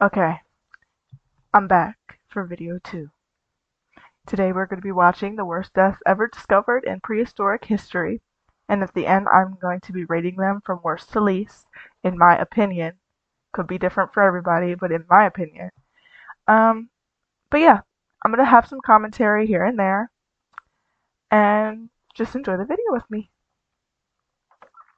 Okay, I'm back for video 2. Today we're going to be watching the worst deaths ever discovered in prehistoric history, and at the end I'm going to be rating them from worst to least, in my opinion. Could be different for everybody, but in my opinion. Um, but yeah, I'm going to have some commentary here and there, and just enjoy the video with me.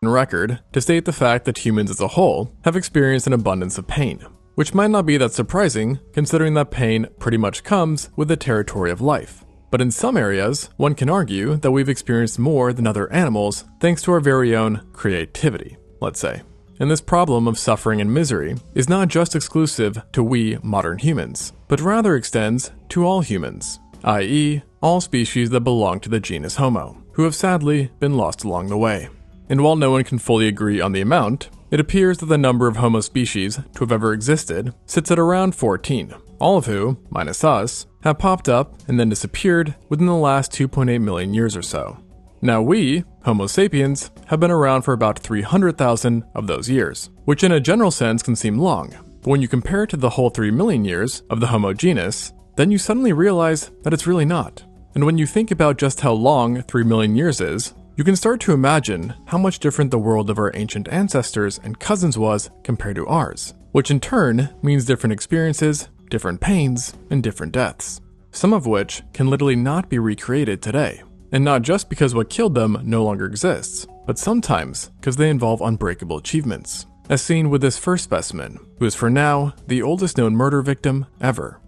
Record to state the fact that humans as a whole have experienced an abundance of pain, which might not be that surprising considering that pain pretty much comes with the territory of life. But in some areas, one can argue that we've experienced more than other animals thanks to our very own creativity, let's say. And this problem of suffering and misery is not just exclusive to we modern humans, but rather extends to all humans, i.e., all species that belong to the genus Homo, who have sadly been lost along the way. And while no one can fully agree on the amount, it appears that the number of Homo species to have ever existed sits at around 14, all of who, minus us, have popped up and then disappeared within the last 2.8 million years or so. Now we, Homo sapiens, have been around for about 300,000 of those years, which in a general sense can seem long, but when you compare it to the whole 3 million years of the Homo genus, then you suddenly realize that it's really not. And when you think about just how long 3 million years is, you can start to imagine how much different the world of our ancient ancestors and cousins was compared to ours, which in turn means different experiences, different pains, and different deaths, some of which can literally not be recreated today. And not just because what killed them no longer exists, but sometimes because they involve unbreakable achievements, as seen with this first specimen, who is for now the oldest known murder victim ever.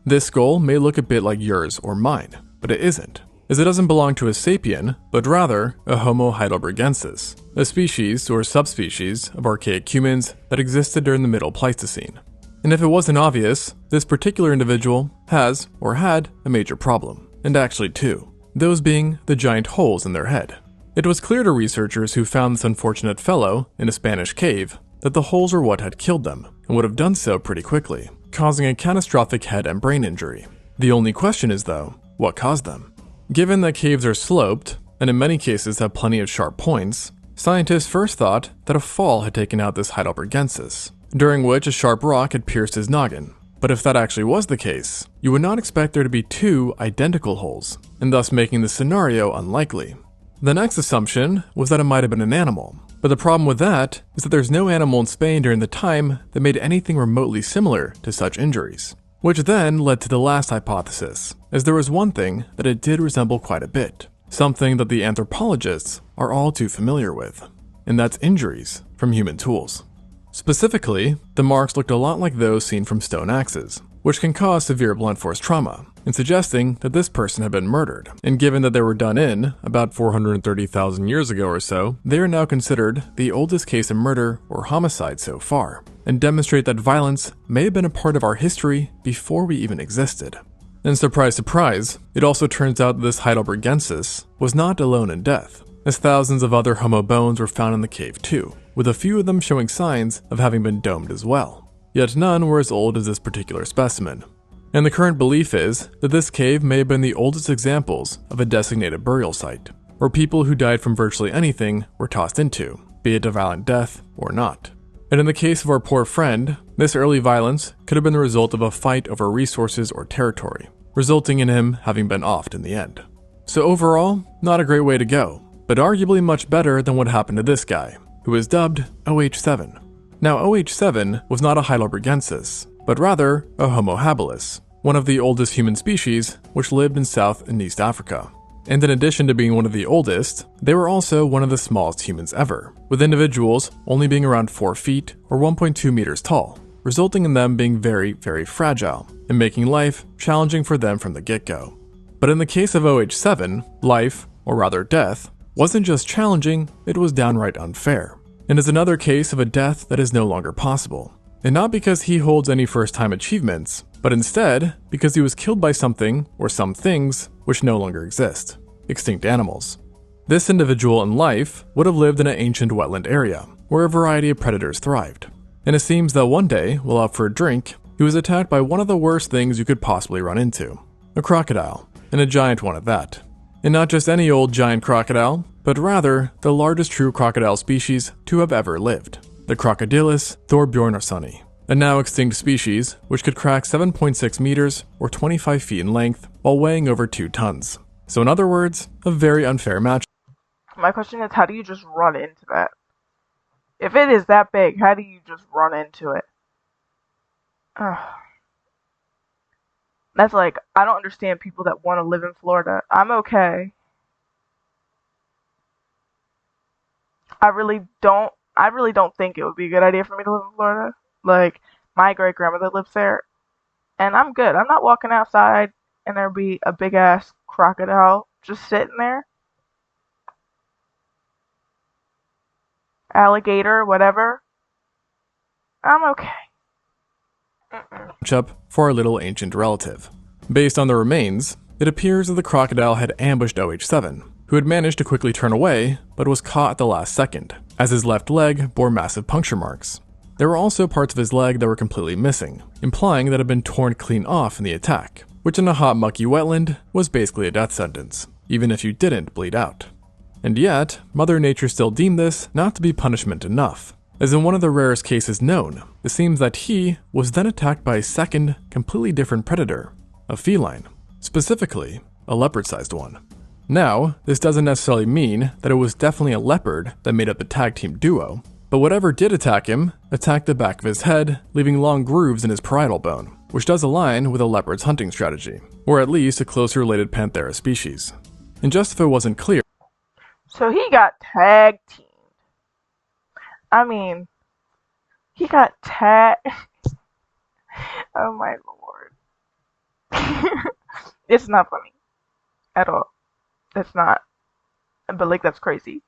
This skull may look a bit like yours or mine, but it isn't, as it doesn't belong to a sapien, but rather a Homo heidelbergensis, a species or subspecies of archaic humans that existed during the Middle Pleistocene. And if it wasn't obvious, this particular individual has, or had, a major problem, and actually two, those being the giant holes in their head. It was clear to researchers who found this unfortunate fellow in a Spanish cave that the holes were what had killed them, and would have done so pretty quickly, causing a catastrophic head and brain injury. The only question is though, what caused them? Given that caves are sloped, and in many cases have plenty of sharp points, scientists first thought that a fall had taken out this heidelbergensis, during which a sharp rock had pierced his noggin. But if that actually was the case, you would not expect there to be two identical holes, and thus making the scenario unlikely. The next assumption was that it might have been an animal, but the problem with that is that there's no animal in Spain during the time that made anything remotely similar to such injuries. Which then led to the last hypothesis, as there was one thing that it did resemble quite a bit, something that the anthropologists are all too familiar with, and that's injuries from human tools. Specifically, the marks looked a lot like those seen from stone axes, which can cause severe blunt force trauma, and suggesting that this person had been murdered. And given that they were done in about 430,000 years ago or so, they are now considered the oldest case of murder or homicide so far, and demonstrate that violence may have been a part of our history before we even existed. And surprise, surprise, it also turns out that this heidelbergensis was not alone in death, as thousands of other Homo bones were found in the cave too, with a few of them showing signs of having been domed as well. Yet none were as old as this particular specimen. And the current belief is that this cave may have been the oldest examples of a designated burial site, where people who died from virtually anything were tossed into, be it a violent death or not. And in the case of our poor friend, this early violence could have been the result of a fight over resources or territory, resulting in him having been offed in the end. So overall, not a great way to go, but arguably much better than what happened to this guy, who is dubbed OH7. Now OH7 was not a heidelbergensis, but rather a Homo habilis, one of the oldest human species which lived in South and East Africa. And in addition to being one of the oldest, they were also one of the smallest humans ever, with individuals only being around 4 feet or 1.2 meters tall, resulting in them being very, very fragile, and making life challenging for them from the get-go. But in the case of OH7, life, or rather death, wasn't just challenging, it was downright unfair, and is another case of a death that is no longer possible. And not because he holds any first-time achievements, but instead because he was killed by something or some things which no longer exist, extinct animals. This individual in life would have lived in an ancient wetland area where a variety of predators thrived. And it seems that one day, while out for a drink, he was attacked by one of the worst things you could possibly run into, a crocodile, and a giant one at that. And not just any old giant crocodile, but rather the largest true crocodile species to have ever lived, the Crocodylus thorbjornarssoni, a now extinct species which could crack 7.6 meters or 25 feet in length while weighing over 2 tons. So in other words, a very unfair match. My question is, how do you just run into that? If it is that big, how do you just run into it? Ugh. That's like, I don't understand people that want to live in Florida. I'm okay. I really don't think it would be a good idea for me to live in Florida. Like, my great grandmother lives there, and I'm good. I'm not walking outside and there'll be a big ass crocodile just sitting there. Alligator, whatever. I'm okay. Up for our little ancient relative. Based on the remains, it appears that the crocodile had ambushed OH7, who had managed to quickly turn away, but was caught at the last second, as his left leg bore massive puncture marks. There were also parts of his leg that were completely missing, implying that it had been torn clean off in the attack, which in a hot mucky wetland was basically a death sentence, even if you didn't bleed out. And yet, Mother Nature still deemed this not to be punishment enough, as in one of the rarest cases known, it seems that he was then attacked by a second, completely different predator, a feline, specifically a leopard-sized one. Now, this doesn't necessarily mean that it was definitely a leopard that made up the tag team duo, but whatever did attack him, attacked the back of his head, leaving long grooves in his parietal bone, which does align with a leopard's hunting strategy, or at least a closely related Panthera species. And just if it wasn't clear, So he got tag teamed. I mean, he got tag. Oh my lord. It's not funny at all. It's not. But like, that's crazy.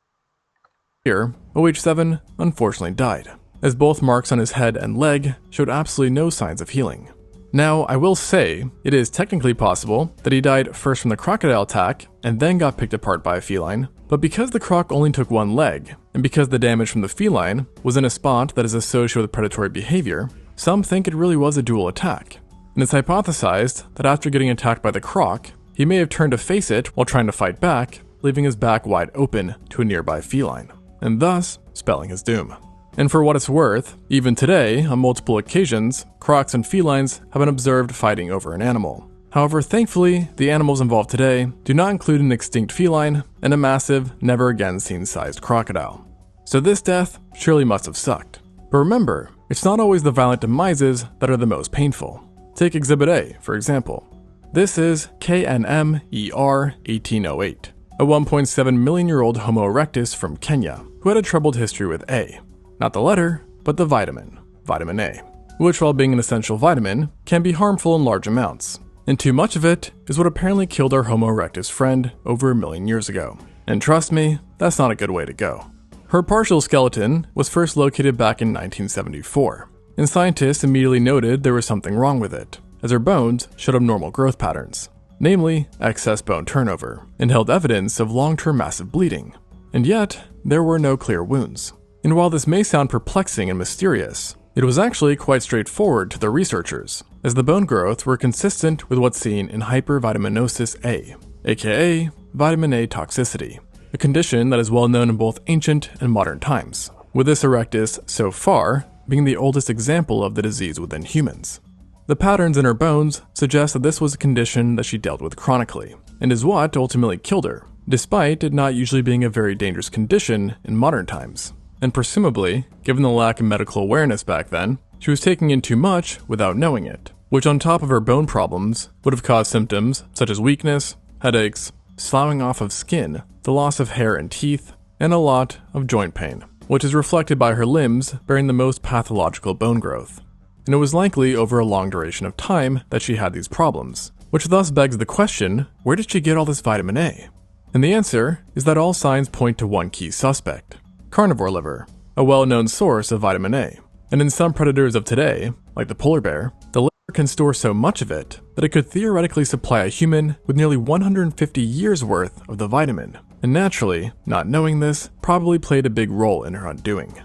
here, OH7 unfortunately died, as both marks on his head and leg showed absolutely no signs of healing. Now, I will say, it is technically possible that he died first from the crocodile attack and then got picked apart by a feline, but because the croc only took one leg, and because the damage from the feline was in a spot that is associated with predatory behavior, some think it really was a dual attack. And it's hypothesized that after getting attacked by the croc, he may have turned to face it while trying to fight back, leaving his back wide open to a nearby feline, and thus spelling his doom. And for what it's worth, even today, on multiple occasions, crocs and felines have been observed fighting over an animal. However, thankfully, the animals involved today do not include an extinct feline and a massive, never again seen sized crocodile. So this death surely must have sucked. But remember, it's not always the violent demises that are the most painful. Take Exhibit A, for example. This is KNMER 1808, a 1.7 million year old Homo erectus from Kenya, who had a troubled history with A. Not the letter, but the vitamin, vitamin A, which while being an essential vitamin, can be harmful in large amounts. And too much of it is what apparently killed our Homo erectus friend over 1 million years ago. And trust me, that's not a good way to go. Her partial skeleton was first located back in 1974, and scientists immediately noted there was something wrong with it, as her bones showed abnormal growth patterns, namely excess bone turnover, and held evidence of long-term massive bleeding. And yet, there were no clear wounds. And while this may sound perplexing and mysterious, it was actually quite straightforward to the researchers, as the bone growth were consistent with what's seen in hypervitaminosis A, aka vitamin A toxicity, a condition that is well known in both ancient and modern times, with this erectus so far being the oldest example of the disease within humans. The patterns in her bones suggest that this was a condition that she dealt with chronically, and is what ultimately killed her, despite it not usually being a very dangerous condition in modern times. And presumably, given the lack of medical awareness back then, she was taking in too much without knowing it, which on top of her bone problems would have caused symptoms such as weakness, headaches, sloughing off of skin, the loss of hair and teeth, and a lot of joint pain, which is reflected by her limbs bearing the most pathological bone growth. And it was likely over a long duration of time that she had these problems, which thus begs the question, where did she get all this vitamin A? And the answer is that all signs point to one key suspect: carnivore liver, a well-known source of vitamin A. And in some predators of today, like the polar bear, the liver can store so much of it that it could theoretically supply a human with nearly 150 years worth of the vitamin. And naturally, not knowing this probably played a big role in her undoing.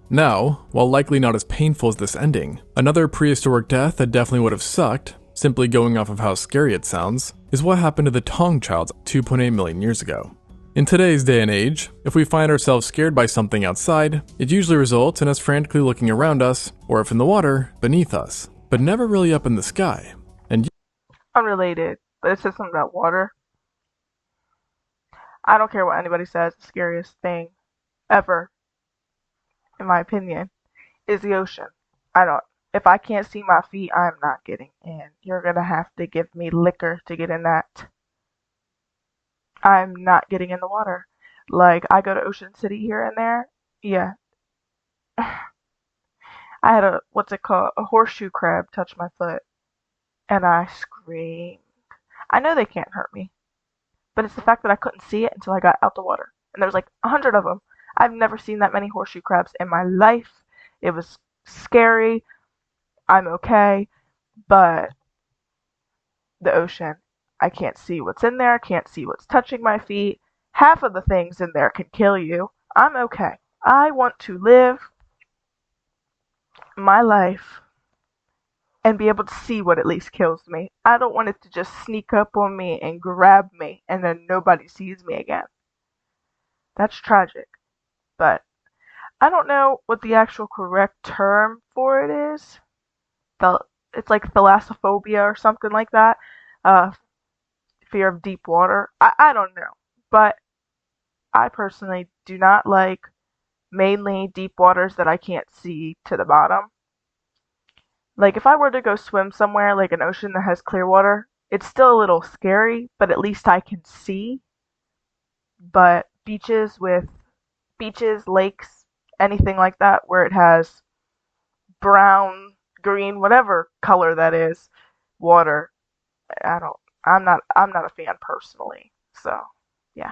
Now, while likely not as painful as this ending, another prehistoric death that definitely would have sucked, simply going off of how scary it sounds, is what happened to the Tong childs 2.8 million years ago. In today's day and age, if we find ourselves scared by something outside, it usually results in us frantically looking around us, or if in the water, beneath us, but never really up in the sky. And Unrelated, but it says something about water. I don't care what anybody says, the scariest thing ever, in my opinion, is the ocean. I don't. If I can't see my feet, I'm not getting in. You're gonna have to give me liquor to get in that. I'm not getting in the water. Like, I go to Ocean City here and there. Yeah. I had what's it called? A horseshoe crab touch my foot. And I screamed. I know they can't hurt me. But it's the fact that I couldn't see it until I got out the water. And there was like 100 of them. I've never seen that many horseshoe crabs in my life. It was scary. I'm okay. But the ocean, I can't see what's in there, can't see what's touching my feet. Half of the things in there can kill you. I'm okay. I want to live my life and be able to see what at least kills me. I don't want it to just sneak up on me and grab me and then nobody sees me again. That's tragic. But I don't know what the actual correct term for it is. It's like thalassophobia or something like that. Fear of deep water. I don't know. But I personally do not like mainly deep waters that I can't see to the bottom. Like, if I were to go swim somewhere like an ocean that has clear water, it's still a little scary, but at least I can see. But beaches, lakes, anything like that where it has brown, green, whatever color that is, water, I'm not a fan personally. So, yeah.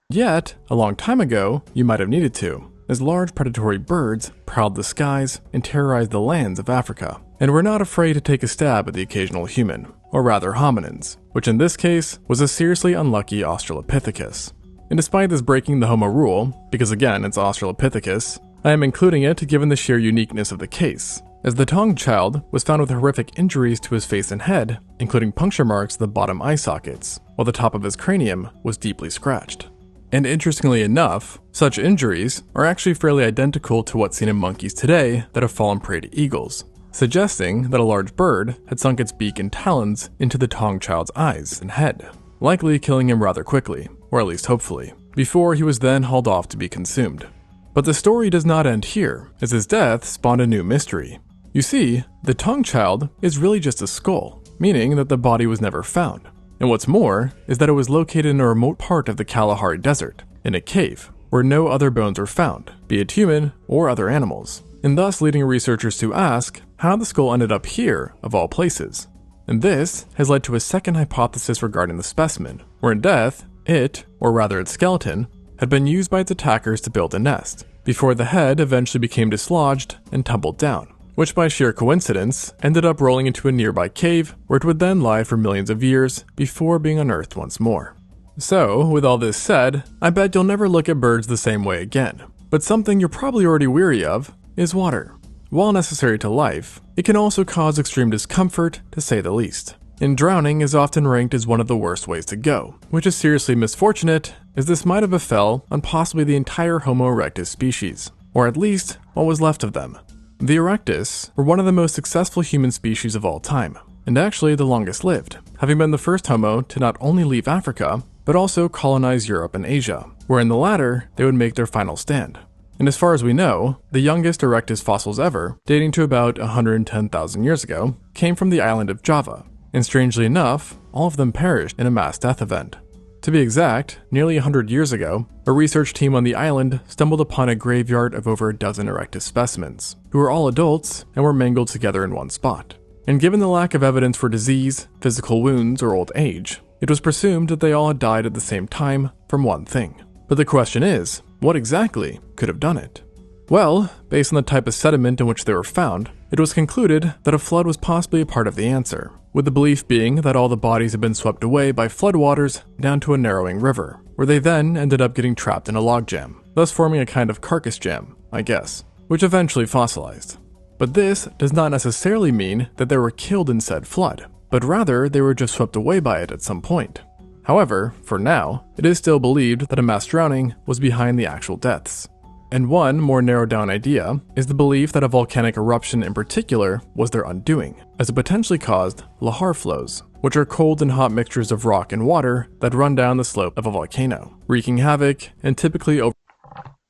yet, a long time ago, you might have needed to, as large predatory birds prowled the skies and terrorized the lands of Africa, and were not afraid to take a stab at the occasional human, or rather hominins, which in this case was a seriously unlucky Australopithecus. And despite this breaking the Homo rule, because again it's Australopithecus, I am including it given the sheer uniqueness of the case, as the Tong child was found with horrific injuries to his face and head, including puncture marks to the bottom eye sockets, while the top of his cranium was deeply scratched. And interestingly enough, such injuries are actually fairly identical to what's seen in monkeys today that have fallen prey to eagles, suggesting that a large bird had sunk its beak and talons into the Tong child's eyes and head, likely killing him rather quickly, or at least hopefully, before he was then hauled off to be consumed. But the story does not end here, as his death spawned a new mystery. You see, the Tong child is really just a skull, meaning that the body was never found. And what's more, is that it was located in a remote part of the Kalahari Desert, in a cave, where no other bones were found, be it human or other animals, and thus leading researchers to ask how the skull ended up here, of all places. And this has led to a second hypothesis regarding the specimen, where in death, it, or rather its skeleton, had been used by its attackers to build a nest, before the head eventually became dislodged and tumbled down, which by sheer coincidence ended up rolling into a nearby cave where it would then lie for millions of years before being unearthed once more. So, with all this said, I bet you'll never look at birds the same way again. But something you're probably already weary of is water. While necessary to life, it can also cause extreme discomfort, to say the least. And drowning is often ranked as one of the worst ways to go, which is seriously misfortunate, as this might have befell on possibly the entire Homo erectus species, or at least what was left of them. The erectus were one of the most successful human species of all time, and actually the longest lived, having been the first Homo to not only leave Africa, but also colonize Europe and Asia, where in the latter they would make their final stand. And as far as we know, the youngest erectus fossils ever, dating to about 110,000 years ago, came from the island of Java, and strangely enough, all of them perished in a mass death event. To be exact, nearly 100 years ago, a research team on the island stumbled upon a graveyard of over a dozen erectus specimens, who were all adults and were mangled together in one spot. And given the lack of evidence for disease, physical wounds, or old age, it was presumed that they all had died at the same time from one thing. But the question is, what exactly could have done it? Well, based on the type of sediment in which they were found, it was concluded that a flood was possibly a part of the answer, with the belief being that all the bodies had been swept away by floodwaters down to a narrowing river, where they then ended up getting trapped in a logjam, thus forming a kind of carcass jam, I guess, which eventually fossilized. But this does not necessarily mean that they were killed in said flood, but rather they were just swept away by it at some point. However, for now, it is still believed that a mass drowning was behind the actual deaths. And one more narrowed down idea is the belief that a volcanic eruption in particular was their undoing, as it potentially caused lahar flows, which are cold and hot mixtures of rock and water that run down the slope of a volcano, wreaking havoc and typically over.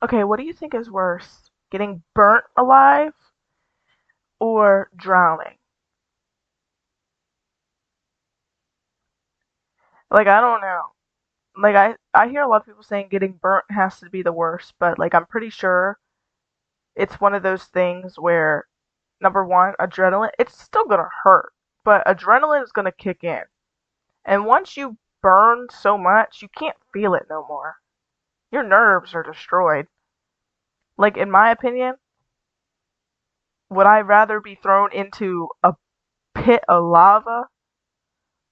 Okay, what do you think is worse? Getting burnt alive or drowning? Like, I don't know. Like, I hear a lot of people saying getting burnt has to be the worst, but like, I'm pretty sure it's one of those things where, number one, adrenaline, it's still gonna hurt, but adrenaline is gonna kick in. And once you burn so much, you can't feel it no more. Your nerves are destroyed. Like, in my opinion, would I rather be thrown into a pit of lava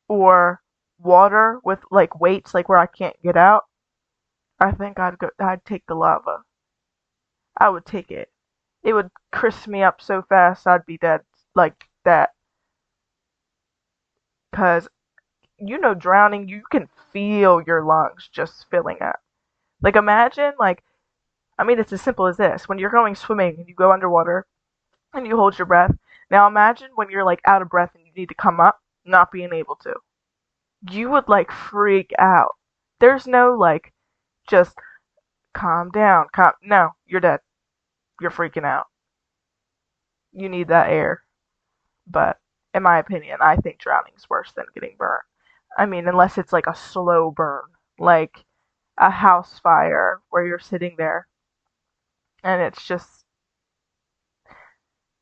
or water with like weights like where I can't get out? I think I'd take the lava. I would take it. It would crisp me up so fast I'd be dead like that. Cause drowning, you can feel your lungs just filling up. Like imagine like I mean it's as simple as this. When you're going swimming and you go underwater and you hold your breath. Now imagine when you're like out of breath and you need to come up, not being able to. You would like freak out. There's no like just calm down. No, you're dead. You're freaking out. You need that air. But in my opinion, I think drowning is worse than getting burnt. I mean, unless it's like a slow burn, like a house fire where you're sitting there and it's just,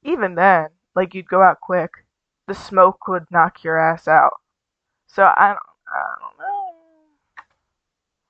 even then, like you'd go out quick. The smoke would knock your ass out. So I don't know.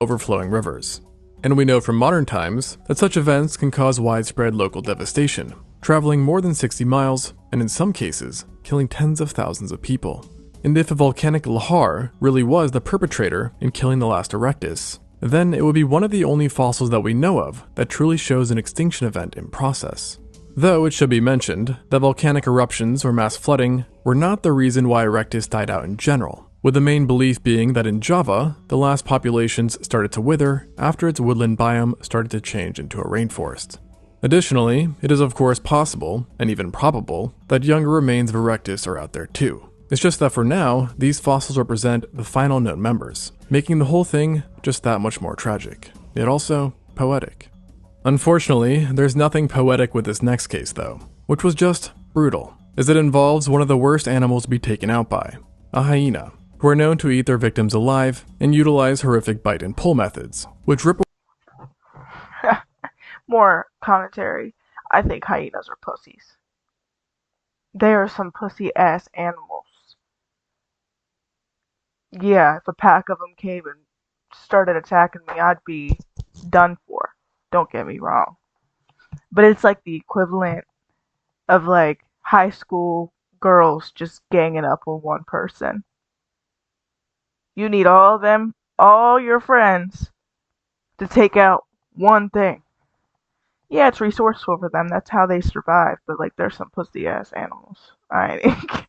Overflowing rivers. And we know from modern times that such events can cause widespread local devastation, traveling more than 60 miles, and in some cases, killing tens of thousands of people. And if a volcanic lahar really was the perpetrator in killing the last erectus, then it would be one of the only fossils that we know of that truly shows an extinction event in process. Though it should be mentioned that volcanic eruptions or mass flooding were not the reason why erectus died out in general, with the main belief being that in Java, the last populations started to wither after its woodland biome started to change into a rainforest. Additionally, it is of course possible, and even probable, that younger remains of erectus are out there too. It's just that for now, these fossils represent the final known members, making the whole thing just that much more tragic, yet also poetic. Unfortunately, there's nothing poetic with this next case though, which was just brutal, as it involves one of the worst animals to be taken out by, a hyena, who are known to eat their victims alive and utilize horrific bite and pull methods, which rip More commentary. I think hyenas are pussies. They are some pussy ass animals. Yeah, if a pack of them came and started attacking me, I'd be done for. Don't get me wrong. But it's like the equivalent of like high school girls just ganging up on one person. You need all your friends to take out one thing. Yeah, it's resourceful for them. That's how they survive. But like, there's some pussy ass animals. I think.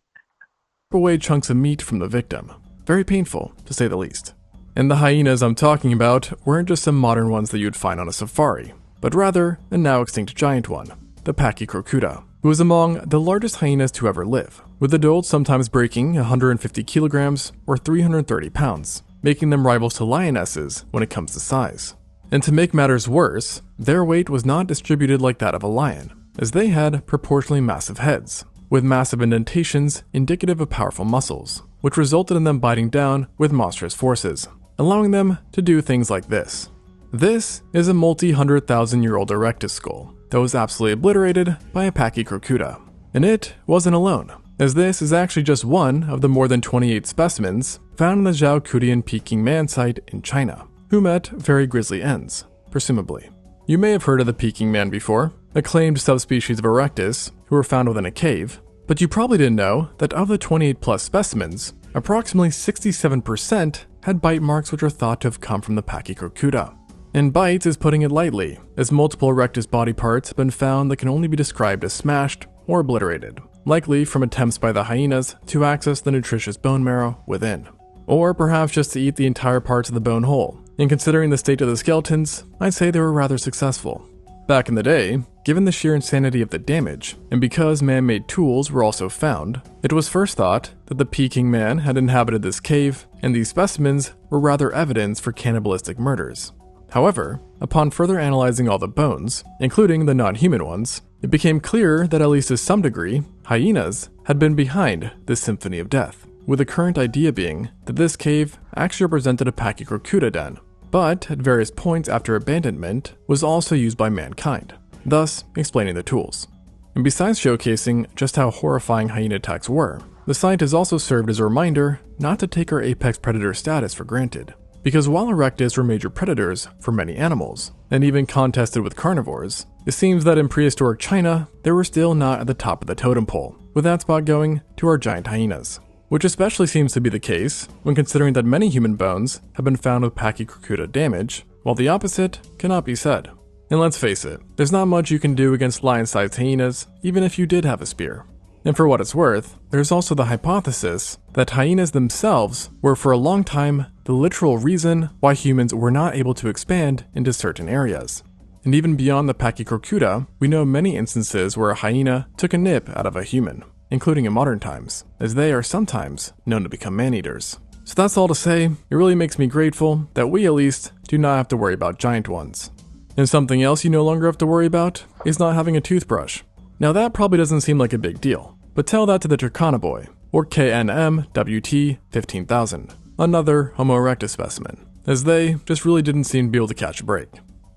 away chunks of meat from the victim. Very painful, to say the least. And the hyenas I'm talking about weren't just some modern ones that you'd find on a safari, but rather a now extinct giant one, the Pachycrocuta, who is among the largest hyenas to ever live, with adults sometimes breaking 150 kilograms or 330 pounds, making them rivals to lionesses when it comes to size. And to make matters worse, their weight was not distributed like that of a lion, as they had proportionally massive heads, with massive indentations indicative of powerful muscles, which resulted in them biting down with monstrous forces, allowing them to do things like this. This is a multi-100,000-year-old erectus skull that was absolutely obliterated by a Pachycrocuta. And it wasn't alone, as this is actually just one of the more than 28 specimens found in the Zhaokutian Peking Man site in China, who met very grisly ends, presumably. You may have heard of the Peking Man before, a claimed subspecies of erectus who were found within a cave, but you probably didn't know that of the 28 plus specimens, approximately 67% had bite marks which are thought to have come from the Pachycrocuta. And bites is putting it lightly, as multiple erectus body parts have been found that can only be described as smashed or obliterated, likely from attempts by the hyenas to access the nutritious bone marrow within. or perhaps just to eat the entire parts of the bone whole. And considering the state of the skeletons, I'd say they were rather successful. Back in the day, given the sheer insanity of the damage, and because man-made tools were also found, it was first thought that the Peking man had inhabited this cave, and these specimens were rather evidence for cannibalistic murders. However, upon further analyzing all the bones, including the non-human ones, it became clear that at least to some degree, hyenas had been behind this symphony of death, with the current idea being that this cave actually represented a Pachycrocuta den, but at various points after abandonment was also used by mankind, thus explaining the tools. And besides showcasing just how horrifying hyena attacks were, the site has also served as a reminder not to take our apex predator status for granted. Because while erectus were major predators for many animals, and even contested with carnivores, it seems that in prehistoric China, they were still not at the top of the totem pole, with that spot going to our giant hyenas. Which especially seems to be the case when considering that many human bones have been found with Pachycrocuta damage, while the opposite cannot be said. And let's face it, there's not much you can do against lion-sized hyenas, even if you did have a spear. And for what it's worth, there's also the hypothesis that hyenas themselves were for a long time the literal reason why humans were not able to expand into certain areas. And even beyond the Pachycrocuta, we know many instances where a hyena took a nip out of a human, including in modern times, as they are sometimes known to become man-eaters. So that's all to say, it really makes me grateful that we at least do not have to worry about giant ones. And something else you no longer have to worry about is not having a toothbrush. Now that probably doesn't seem like a big deal, but tell that to the Trichonoboi, or KNMWT 15,000, another Homo erectus specimen, as they just really didn't seem to be able to catch a break.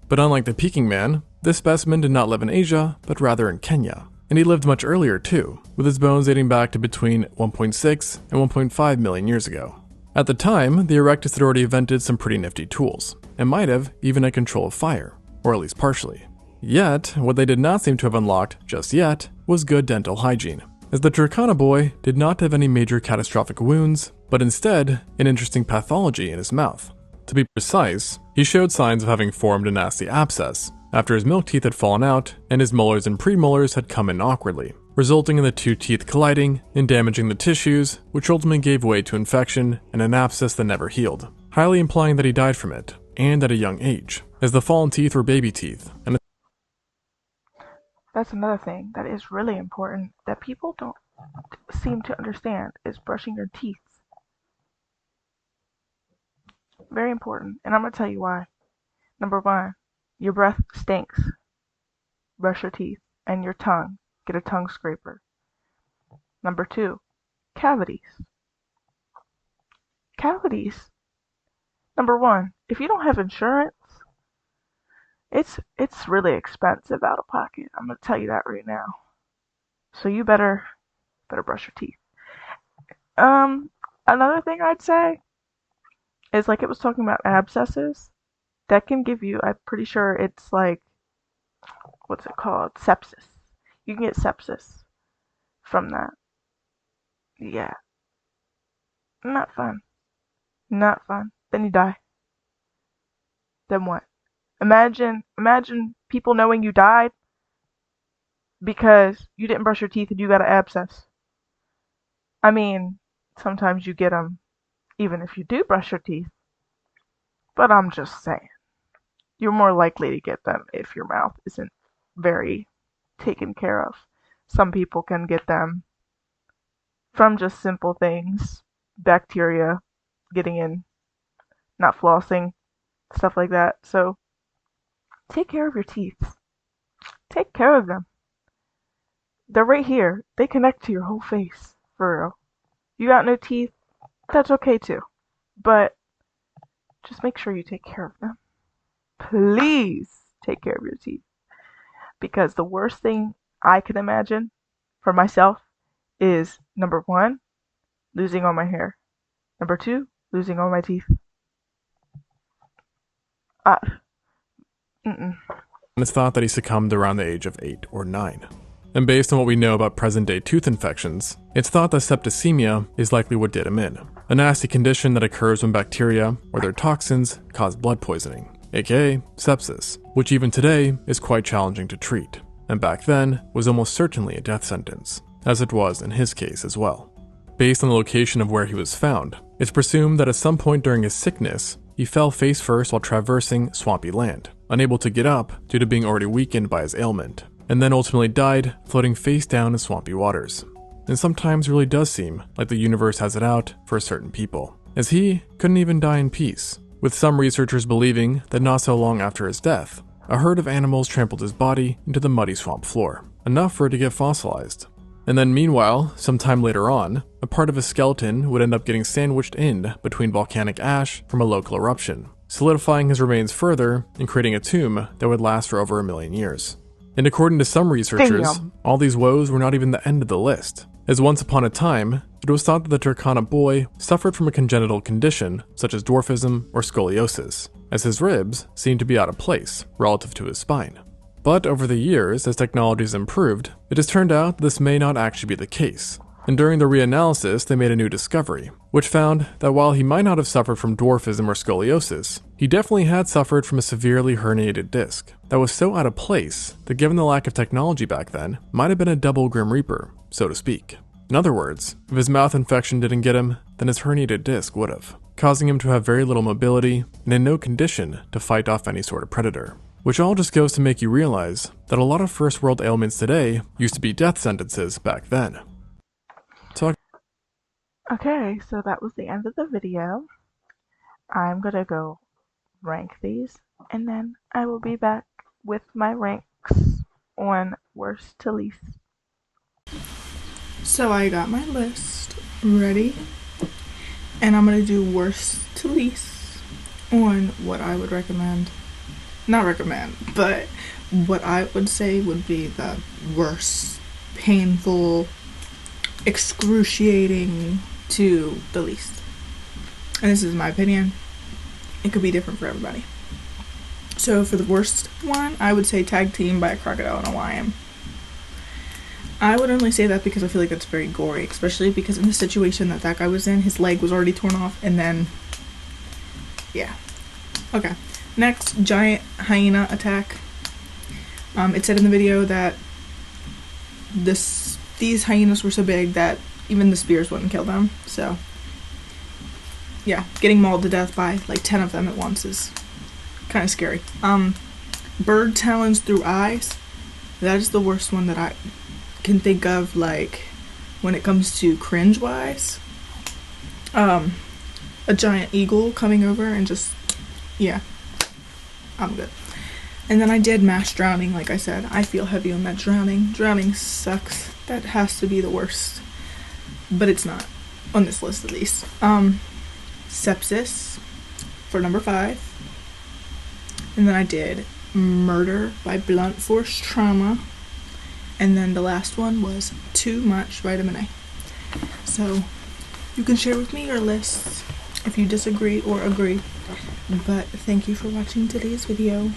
But unlike the Peking man, this specimen did not live in Asia, but rather in Kenya. And he lived much earlier too, with his bones dating back to between 1.6 and 1.5 million years ago. At the time, the erectus had already invented some pretty nifty tools, and might have even had control of fire, or at least partially. Yet, what they did not seem to have unlocked just yet was good dental hygiene, as the Trichonoboi did not have any major catastrophic wounds, but instead an interesting pathology in his mouth. To be precise, he showed signs of having formed a nasty abscess after his milk teeth had fallen out and his molars and premolars had come in awkwardly, resulting in the two teeth colliding and damaging the tissues, which ultimately gave way to infection and an abscess that never healed, highly implying that he died from it, and at a young age, as the fallen teeth were baby teeth. And That's another thing that is really important that people don't seem to understand is brushing your teeth. Very important, and I'm going to tell you why. Number one, your breath stinks. Brush your teeth. And your tongue. Get a tongue scraper. Number two, cavities. Cavities. Number one, if you don't have insurance, it's really expensive out of pocket. I'm going to tell you that right now. So you better brush your teeth. Another thing I'd say is, like it was talking about abscesses, that can give you, I'm pretty sure it's like, what's it called? Sepsis. You can get sepsis from that. Yeah. Not fun. Not fun. Then you die. Then what? Imagine people knowing you died because you didn't brush your teeth and you got an abscess. I mean, sometimes you get them even if you do brush your teeth. But I'm just saying. You're more likely to get them if your mouth isn't very taken care of. Some people can get them from just simple things, bacteria getting in, not flossing, stuff like that. So take care of your teeth. Take care of them. They're right here. They connect to your whole face, for real. You got no teeth, that's okay too. But just make sure you take care of them. Please take care of your teeth. Because the worst thing I could imagine for myself is, number one, losing all my hair. Number two, losing all my teeth. it's thought that he succumbed around the age of 8 or 9. And based on what we know about present-day tooth infections, it's thought that septicemia is likely what did him in, a nasty condition that occurs when bacteria or their toxins cause blood poisoning, aka sepsis, which even today is quite challenging to treat, and back then was almost certainly a death sentence, as it was in his case as well. Based on the location of where he was found, It's presumed that at some point during his sickness, he fell face first while traversing swampy land, unable to get up due to being already weakened by his ailment, and then ultimately died floating face down in swampy waters. And sometimes really does seem like the universe has it out for certain people, as he couldn't even die in peace, with some researchers believing that not so long after his death, a herd of animals trampled his body into the muddy swamp floor, enough for it to get fossilized. And then meanwhile, sometime later on, a part of his skeleton would end up getting sandwiched in between volcanic ash from a local eruption, solidifying his remains further and creating a tomb that would last for over 1 million years. And according to some researchers, Damn. all these woes were not even the end of the list, as once upon a time, it was thought that the Turkana boy suffered from a congenital condition such as dwarfism or scoliosis, as his ribs seemed to be out of place relative to his spine. But over the years, as technology has improved, it has turned out that this may not actually be the case. And during the reanalysis, they made a new discovery, which found that while he might not have suffered from dwarfism or scoliosis, he definitely had suffered from a severely herniated disc that was so out of place that, given the lack of technology back then, might have been a double Grim Reaper, so to speak. In other words, if his mouth infection didn't get him, then his herniated disc would have, causing him to have very little mobility and in no condition to fight off any sort of predator. Which all just goes to make you realize that a lot of first world ailments today used to be death sentences back then. Okay, so that was the end of the video. I'm gonna go rank these, and then I will be back with my ranks on worst to least. So I got my list ready, and I'm gonna do worst to least on what I would recommend. Not recommend, but what I would say would be the worst, painful, excruciating to the least. And this is my opinion. It could be different for everybody. So for the worst one, I would say tag team by a crocodile and a lion. I would only say that because I feel like that's very gory, especially because in the situation that guy was in, his leg was already torn off, and then, yeah. Okay. Next, giant hyena attack. It said in the video that these hyenas were so big that even the spears wouldn't kill them. So, yeah, getting mauled to death by like 10 of them at once is kind of scary. Bird talons through eyes. That is the worst one that I can think of, like, when it comes to cringe-wise. A giant eagle coming over and just, yeah. I'm good. And then I did mass drowning, like I said. I feel heavy on that drowning. Drowning sucks. That has to be the worst. But it's not. On this list, at least. Sepsis for number 5. And then I did murder by blunt force trauma. And then the last one was too much vitamin A. So you can share with me your lists if you disagree or agree. But thank you for watching today's video.